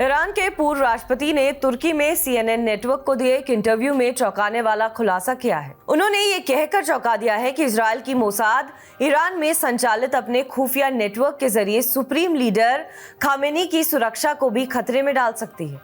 Iran के पूर्व राष्ट्रपति ने तुर्की में CNN नेटवर्क को दिए एक इंटरव्यू में चौंकाने वाला खुलासा किया है। उन्होंने ये कहकर चौंका दिया है कि इजरायल की मोसाद ईरान में संचालित अपने खुफिया नेटवर्क के जरिए सुप्रीम लीडर खामेनी की सुरक्षा को भी खतरे में डाल सकती है।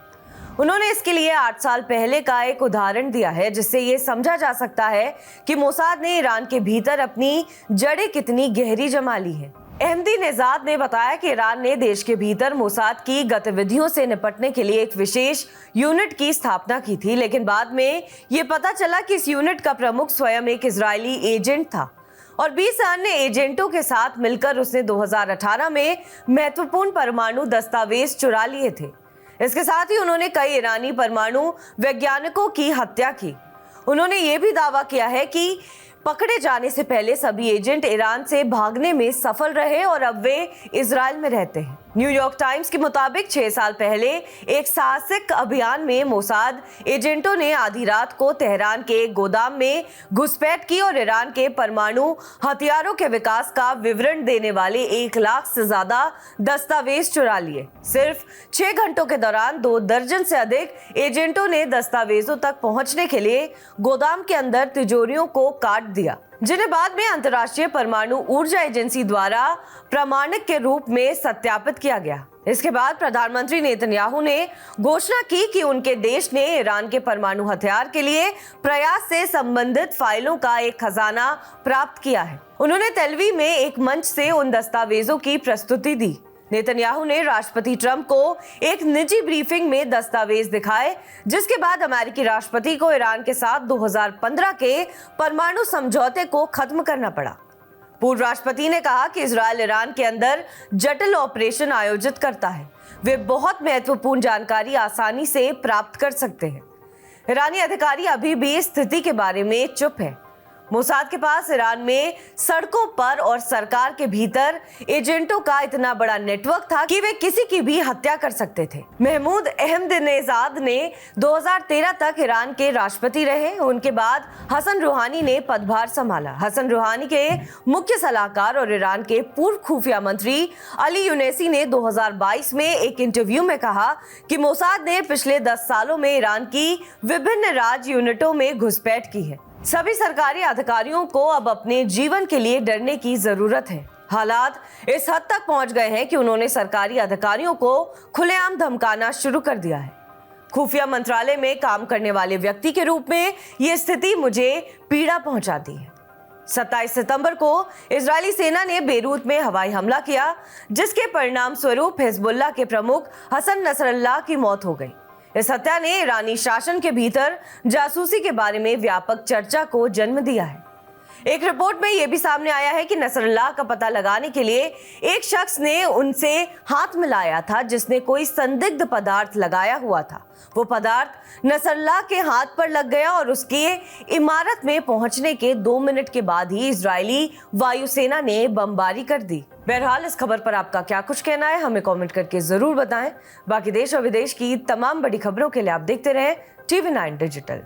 उन्होंने इसके लिए 8 साल पहले का एक उदाहरण दिया है, जिससे ये समझा जा सकता है कि मोसाद ने ईरान के भीतर अपनी जड़ें कितनी गहरी जमा ली हैं। अहमदीनेजाद ने बताया कि ईरान ने देश के भीतर मोसाद की गतिविधियों से निपटने के लिए एक विशेष यूनिट की स्थापना की थी, लेकिन बाद में ये पता चला कि इस यूनिट का प्रमुख स्वयं एक इजरायली एजेंट था और 20 अन्य एजेंटों के साथ मिलकर उसने 2018 में महत्वपूर्ण परमाणु दस्तावेज चुरा लिए थे। इसके साथ ही उन्होंने कई ईरानी परमाणु वैज्ञानिकों की हत्या की। उन्होंने ये भी दावा किया है कि पकड़े जाने से पहले सभी एजेंट ईरान से भागने में सफल रहे और अब वे इजराइल में रहते हैं। न्यूयॉर्क टाइम्स के मुताबिक 6 साल पहले एक साहसिक अभियान में मोसाद एजेंटों ने आधी रात को तेहरान के एक गोदाम में घुसपैठ की और ईरान के परमाणु हथियारों के विकास का विवरण देने वाले 1 लाख से ज्यादा दस्तावेज चुरा लिए। सिर्फ 6 घंटों के दौरान 2 दर्जन से अधिक एजेंटों ने दस्तावेजों तक पहुंचने के लिए गोदाम के अंदर तिजोरियों को काट दिया, जिन्हें बाद में अंतर्राष्ट्रीय परमाणु ऊर्जा एजेंसी द्वारा प्रमाणिक के रूप में सत्यापित किया गया। इसके बाद प्रधानमंत्री नेतन्याहू ने घोषणा की कि उनके देश ने ईरान के परमाणु हथियार के लिए प्रयास से संबंधित फाइलों का एक खजाना प्राप्त किया है। उन्होंने तेलवीव में एक मंच से उन दस्तावेजों की प्रस्तुति दी। नेतन्याहू ने राष्ट्रपति ट्रंप को एक निजी ब्रीफिंग में दस्तावेज दिखाए, जिसके बाद अमेरिकी राष्ट्रपति को ईरान के साथ 2015 के परमाणु समझौते को खत्म करना पड़ा। पूर्व राष्ट्रपति ने कहा कि इजरायल ईरान के अंदर जटिल ऑपरेशन आयोजित करता है। वे बहुत महत्वपूर्ण जानकारी आसानी से प्राप्त कर सकते हैं। ईरानी अधिकारी अभी भी इस स्थिति के बारे में चुप है। मोसाद के पास ईरान में सड़कों पर और सरकार के भीतर एजेंटों का इतना बड़ा नेटवर्क था कि वे किसी की भी हत्या कर सकते थे। महमूद अहमदीनेजाद ने 2013 तक ईरान के राष्ट्रपति रहे। उनके बाद हसन रूहानी ने पदभार संभाला। हसन रूहानी के मुख्य सलाहकार और ईरान के पूर्व खुफिया मंत्री अली यूनेसी ने 2022 में एक इंटरव्यू में कहा कि मोसाद ने पिछले 10 सालों में ईरान की विभिन्न राज यूनिटों में घुसपैठ की है। सभी सरकारी अधिकारियों को अब अपने जीवन के लिए डरने की जरूरत है। हालात इस हद तक पहुंच गए हैं कि उन्होंने सरकारी अधिकारियों को खुलेआम धमकाना शुरू कर दिया है। खुफिया मंत्रालय में काम करने वाले व्यक्ति के रूप में यह स्थिति मुझे पीड़ा पहुंचाती है। 27 सितंबर को इजरायली सेना ने बेरूत में हवाई हमला किया, जिसके परिणाम स्वरूप हिजबुल्लाह के प्रमुख हसन नसरल्लाह की मौत हो गई। इस हत्या ने ईरानी शासन के भीतर जासूसी के बारे में व्यापक चर्चा को जन्म दिया है। एक रिपोर्ट में यह भी सामने आया है कि नसरल्लाह का पता लगाने के लिए एक शख्स ने उनसे हाथ मिलाया था, जिसने कोई संदिग्ध पदार्थ लगाया हुआ था। वो पदार्थ नसरल्लाह के हाथ पर लग गया और उसके इमारत में पहुंचने के 2 मिनट के बाद ही इजरायली वायुसेना ने बमबारी कर दी। बहरहाल इस खबर पर आपका क्या कुछ कहना है, हमें कमेंट करके जरूर बताएं। बाकी देश और विदेश की तमाम बड़ी खबरों के लिए आप देखते रहें TV9 डिजिटल।